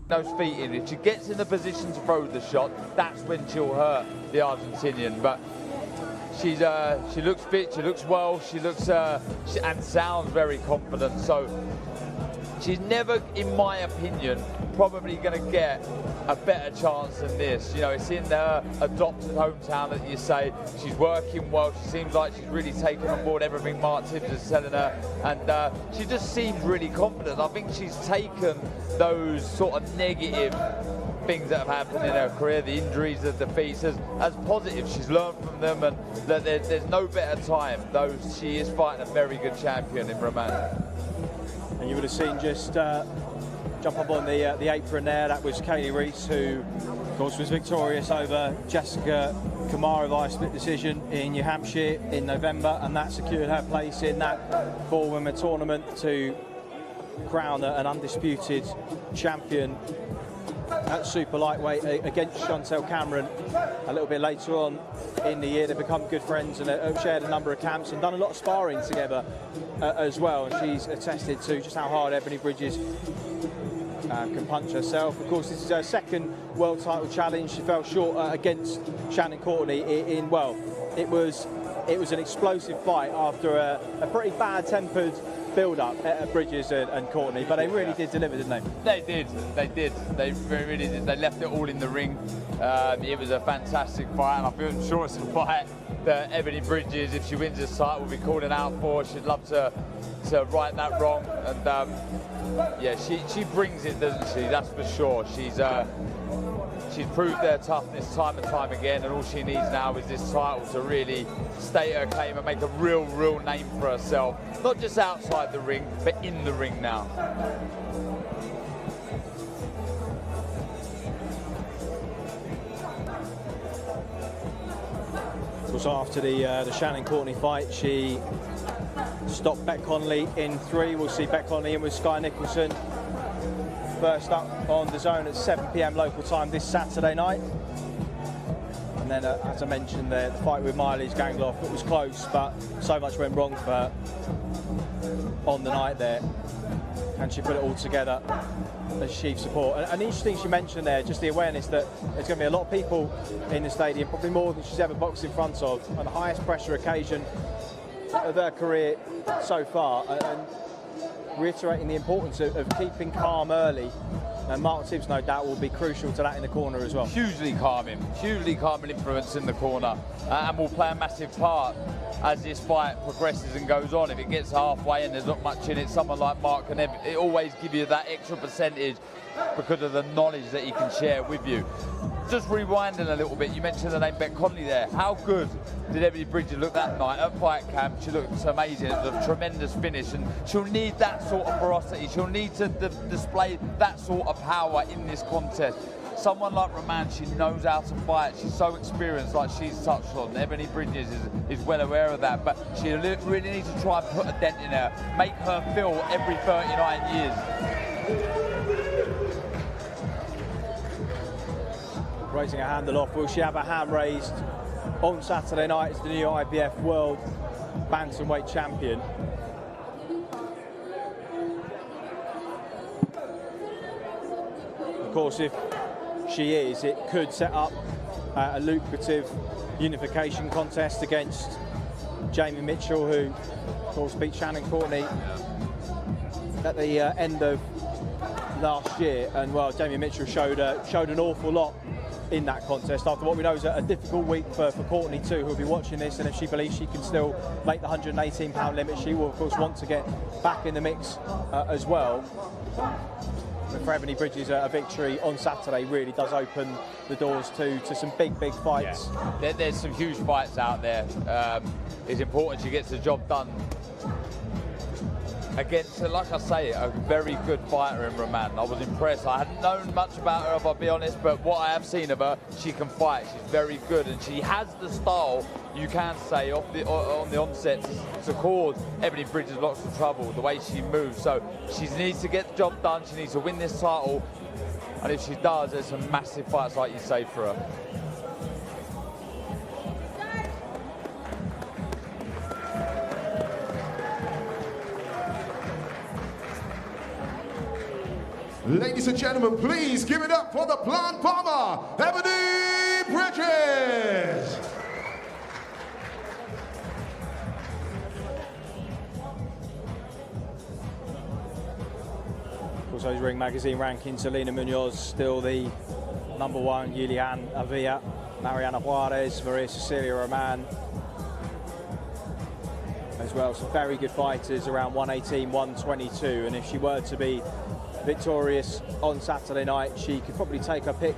those feet in. If she gets in the position to throw the shot, that's when she'll hurt the Argentinian. But she looks fit, she looks well, she looks and sounds very confident. So she's never, in my opinion, probably going to get a better chance than this. You know, it's in her adopted hometown, that you say. She's working well. She seems like she's really taken on board everything Mark Tibbs is telling her, and she just seems really confident. I think she's taken those sort of negative things that have happened in her career, the injuries, the defeats, as positive. She's learned from them, and that there's no better time, though she is fighting a very good champion in Roman. And you would have seen just jump up on the apron there. That was Kaylee Reese, who, of course, was victorious over Jessica Kamara via split decision in New Hampshire in November, and that secured her place in that four-women tournament to crown an undisputed champion at super lightweight against Chantel Cameron a little bit later on in the year. They've become good friends and have shared a number of camps and done a lot of sparring together as well. And she's attested to just how hard Ebanie Bridges can punch herself. Of course, this is her second world title challenge. She fell short against Shannon Courtney in well, it was an explosive fight after a pretty bad-tempered build-up at Bridges and Courtney, but they really did deliver, didn't they? They did. They really did. They left it all in the ring. It was a fantastic fight, and I feel sure it's a fight that Ebanie Bridges, if she wins this title, will be calling out for. She'd love to right that wrong, and yeah, she brings it, doesn't she? That's for sure. She's proved their toughness time and time again, and all she needs now is this title to really state her claim and make a real name for herself. Not just outside the ring, but in the ring now. Of course, after the Shannon Courtney fight, she stopped Beck Connolly in 3. We'll see Beck Connolly in with Sky Nicholson. First up on the zone at 7 p.m. local time this Saturday night. And then, as I mentioned, the fight with Miley's Gangloff, it was close, but so much went wrong for her on the night there. And she put it all together as chief support. And the interesting she mentioned there, just the awareness that there's going to be a lot of people in the stadium, probably more than she's ever boxed in front of, on the highest pressure occasion of her career so far. And reiterating the importance of keeping calm early, and Mark Tibbs no doubt will be crucial to that in the corner as well. Hugely calming influence in the corner, and will play a massive part as this fight progresses and goes on. If it gets halfway and there's not much in it, someone like Mark can always give you that extra percentage because of the knowledge that he can share with you. Just rewinding a little bit, you mentioned the name Beck Connolly there. How good did Ebanie Bridges look that night at fight camp? She looked amazing. It was a tremendous finish, and she'll need that sort of ferocity. She'll need to display that sort of power in this contest. Someone like Roman, she knows how to fight. She's so experienced, like she's touched on. Ebanie Bridges is well aware of that, but she really needs to try and put a dent in her, make her feel every 39 years. Raising her handle off. Will she have a hand raised on Saturday night as the new IBF World Bantamweight Champion? Of course, if she is, it could set up a lucrative unification contest against Jamie Mitchell, who, of course, beat Shannon Courtney at the end of last year. And, well, Jamie Mitchell showed an awful lot in that contest after what we know is a difficult week for Courtney too, who will be watching this, and if she believes she can still make the 118-pound limit, she will of course want to get back in the mix as well. But for Ebanie Bridges, a victory on Saturday really does open the doors to some big fights. Yeah. There's some huge fights out there. It's important she gets the job done against, like I say, a very good fighter in Roman. I was impressed. I hadn't known much about her, if I'll be honest, but what I have seen of her, she can fight. She's very good, and she has the style, you can say, on the onset to cause Ebanie Bridges lots of trouble, the way she moves. So she needs to get the job done. She needs to win this title, and if she does, there's some massive fights, like you say, for her. Ladies and gentlemen, please give it up for the blonde bomber, EBANIE Bridges. Also, those Ring Magazine rankings, Selena Munoz still the #1, Julian Avila, Mariana Juarez, Maria Cecilia Roman as well. Some very good fighters around 118, 122, and if she were to be victorious on Saturday night, she could probably take her pick